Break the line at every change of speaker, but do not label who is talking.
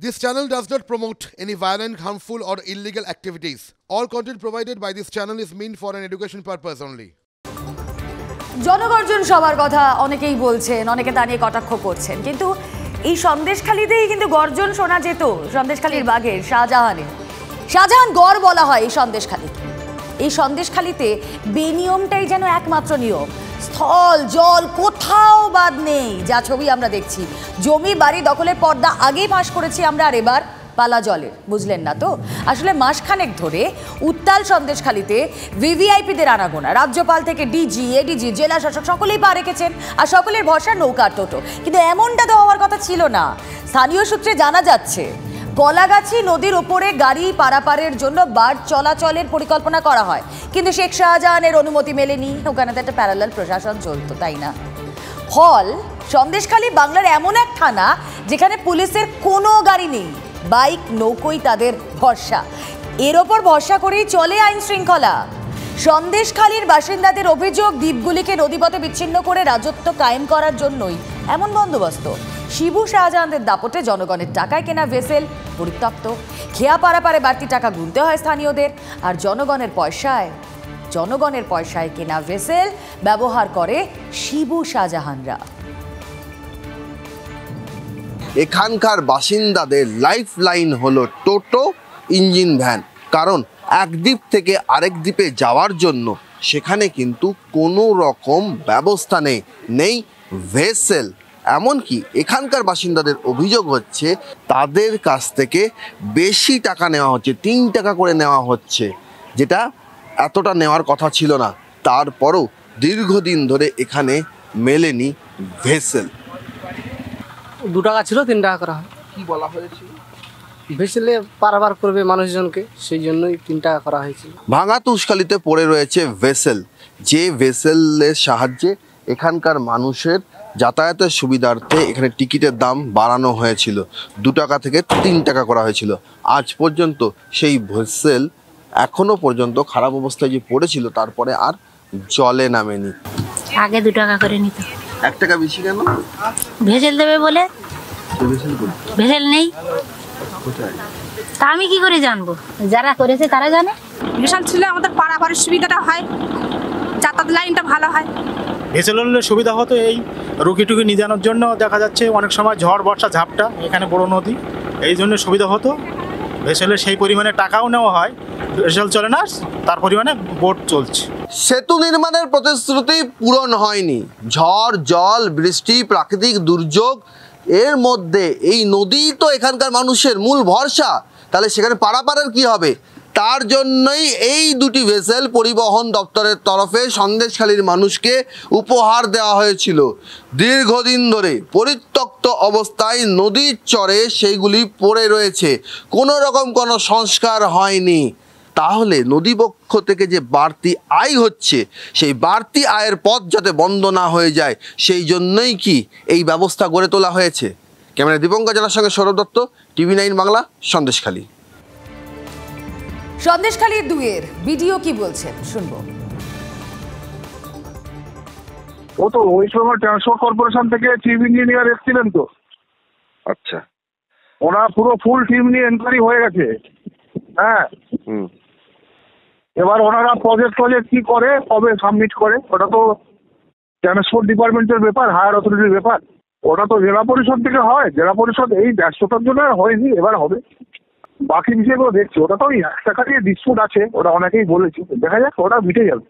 This channel does not promote any violent, harmful, or illegal activities. All content provided by this channel is meant for an education purpose only.
জনগর্জন সবার কথা অনেকেই বলছেন, অনেকে তা নিয়ে কটাক্ষ করছেন, কিন্তু এই সন্দেশখালীতেই কিন্তু গর্জন শোনা যেত। সন্দেশখালীর বাঘের শাহজাহান গড় বলা হয় এই সন্দেশখালীকে। এই সন্দেশখালীতে বেনিয়মটাই যেন একমাত্র নিয়ম। স্থল জল কোথাও বাদ নেই। যা ছবি আমরা দেখছি, জমি বাড়ি দখলের পর্দা আগেই ফাঁস করেছি আমরা, আর এবার পালা জলের। বুঝলেন না তো? আসলে মাসখানেক ধরে উত্তাল সন্দেশখালীতে ভিভিআইপিদের আনাগোনা। রাজ্যপাল থেকে ডিজি, এডিজি, জেলা শাসক সকলেই পা রেখেছেন, আর সকলের ভরসা নৌকার টোটো। কিন্তু এমনটা তো হওয়ার কথা ছিল না। স্থানীয় সূত্রে জানা যাচ্ছে কলাগাছি নদীর ওপরে গাড়ি পারাপারের জন্য বাস চলাচলের পরিকল্পনা করা হয়, কিন্তু শেখ শাহজাহানের অনুমতি মেলেনি। ওখানে তো একটা প্যারালাল প্রশাসন চলতো, তাই না? ফল সন্দেশখালী বাংলার এমন এক থানা যেখানে পুলিশের কোনো গাড়ি নেই, বাইক নৌকোই তাদের ভরসা। এর ওপর ভরসা করেই চলে আইন শৃঙ্খলা। সন্দেশখালীর বাসিন্দাদের অভিযোগ, দ্বীপগুলিকে নদীপথে বিচ্ছিন্ন করে রাজত্ব কায়েম করার জন্যই এমন বন্দোবস্ত। শিবু শাহজাহানদের দাপটে জনগণের টাকায় কেনা ভেসেল পরিত্যক্ত। খেয়া পারাপারে বাড়তি টাকা গুনতে হয় স্থানীয়দের, আর জনগণের পয়সায় কেনা ভেসেল ব্যবহার করে শিবু শাহজাহানরা।
এখানকার বাসিন্দাদের লাইফ লাইন হলো টোটো, ইঞ্জিন ভ্যান। কারণ এক দ্বীপ থেকে আরেক দ্বীপে যাওয়ার জন্য সেখানে কিন্তু কোনো রকম ব্যবস্থা নেই ভেসেল। এমনকি এখানকার বাসিন্দাদের অভিযোগ হচ্ছে তাদের কাছ থেকে বেশি টাকা নেওয়া হচ্ছে, 3 টাকা করে নেওয়া হচ্ছে, যেটা এতটা নেওয়ার কথা ছিল না। তারপরও দীর্ঘদিন ধরে এখানে মেলেনি ভেসেল।
2 টাকা ছিল 3 টাকা করা হয়।
কি বলা হয়েছিল?
ভেসেলে পারাপার করবে মানুষজনকে, সেই জন্যই 3 টাকা করা হয়েছিল।
ভাঙা তুষখালীতে পড়ে রয়েছে ভেসেল, যে ভেসেলের সাহায্যে এখানকার মানুষের যাতায়াতের সুবিধার্থে এখানে টিকিটের দাম বাড়ানো হয়েছিল, 2 টাকা থেকে 3 টাকা করা হয়েছিল। আজ পর্যন্ত সেই ভেসেল এখনো পর্যন্ত খারাপ অবস্থায় যে পড়েছিল, তারপরে আর জলে নামেনি।
আগে 2 টাকা করে নিত।
1 টাকা বেশি কেন?
ভেসেল দেবে বলে। ভেসেল নেই, তা আমি কি করে জানবো? যারা করেছে তারা জানে।
ভেসেল ছিল আমাদের পারাপারের সুবিধাটা হয়, যাতায়াত লাইনটা ভালো হয়।
ভেসেল হলে সুবিধা হতো এই রুগী টুকি নিয়ে যাওয়ার জন্য। দেখা যাচ্ছে অনেক সময় ঝড় বর্ষা ঝাপটা, এখানে বড় নদী, এই জন্য সুবিধা হতো। ভেসেলের সেই পরিমাণে টাকাও নেওয়া হয়, ভেসেল চলে না তার পরিমাণে বোট চলছে।
সেতু নির্মাণের প্রতিশ্রুতি পূরণ হয়নি। ঝড় জল বৃষ্টি প্রাকৃতিক দুর্যোগ, এর মধ্যে এই নদী তো এখানকার মানুষের মূল ভরসা। তাহলে সেখানে পারাপারের কি হবে? তার জন্যই এই 2টি ভেসেল পরিবহন দপ্তরের তরফে সন্দেশখালীর মানুষকে উপহার দেওয়া হয়েছিল। দীর্ঘদিন ধরে পরিত্যক্ত অবস্থায় নদীর চরে সেইগুলি পড়ে রয়েছে, কোনো রকম কোনো সংস্কার হয়নি। তাহলে নদীপক্ষ থেকে যে বাড়তি আয় হচ্ছে, সেই বাড়তি আয়ের পথ যাতে বন্ধ না হয়ে যায়, সেই জন্যই কি এই ব্যবস্থা গড়ে তোলা হয়েছে। ক্যামেরা দীপঙ্কর জানার সঙ্গে সৌরভ দত্ত, TV9 বাংলা, সন্দেশখালী।
সন্দেশখালী 2-এর ভিডিও কি বলছেন শুনবো।
ও তো ওই সময় ট্রান্সপোর্ট কর্পোরেশন থেকে চিফ ইঞ্জিনিয়ার এসেছিলেন তো।
আচ্ছা,
ওনার পুরো ফুল টিম নিয়ে এনকোয়ারি হয়ে গেছে। হ্যাঁ, এবার ওনারা প্রজেক্ট কি করে, কবে সাবমিট করে, ওটা তো ট্রান্সপোর্ট ডিপার্টমেন্টের ব্যাপার, হায়ার অথরিটির ব্যাপার। ওটা তো জেলা পরিষদ থেকে হয়। জেলা পরিষদ এই ব্যস্ততার জন্য আর হয়নি, এবার হবে। বাকি বিষয়গুলো দেখছি। ওটা তো ওই 1 টাকা দিয়ে ডিসপুট আছে, ওটা অনেকেই বলেছি, দেখা যাক, ওটা মিটে যাবে।